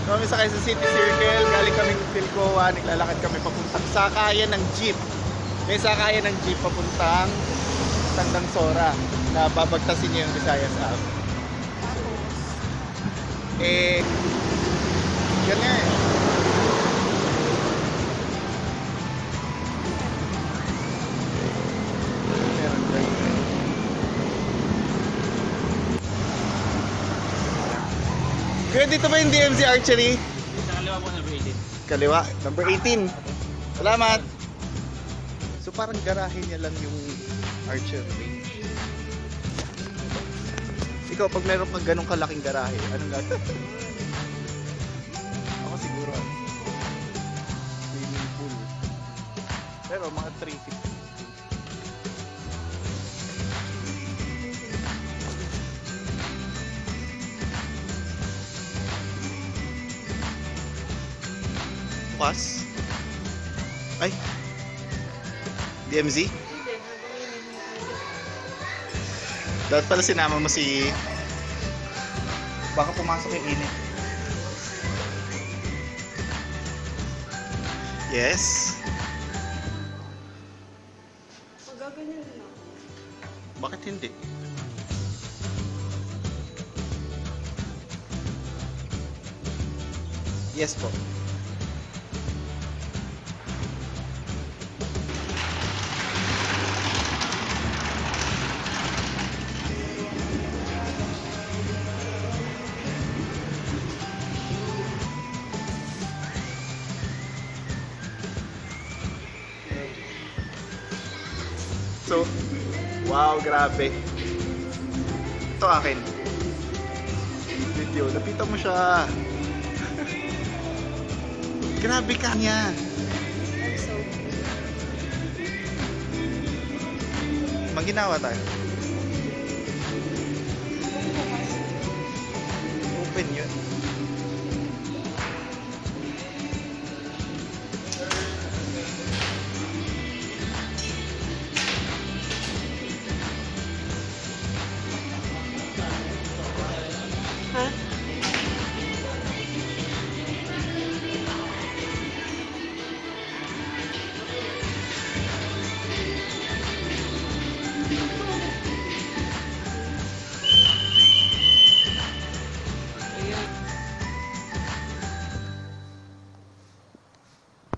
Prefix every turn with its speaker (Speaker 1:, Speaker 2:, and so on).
Speaker 1: Kami sa Quezon City Circle, galing kami Pilcoa, naglalakad kami papuntang sakayan ng jeep. May sakayan ng jeep papuntang Tandang Sora na babagtasin niya yung Visayas Ave. Eh, yan nga eh. Meron dyan. Kaya dito ba yung DMZ Archery?
Speaker 2: Sa kaliwa po, number 18.
Speaker 1: Kaliwa, number 18. Salamat. So parang garahe niya lang yung archery range. Ikaw, pag meron kang ganong kalaking garahe, anong gagawin? Ako siguro, swimming pool. Pero mga 350. Bukas? Ay, DMZ? Dapat pala sinama mo si... Baka pumasok yung init. Yes?
Speaker 3: Magaganyan din ako.
Speaker 1: Bakit hindi? Yes po. So, wow, grabe. Ito akin. Video, napita mo siya. Grabe ka niya.
Speaker 3: I'm so
Speaker 1: Maginawa tayo. Open yun.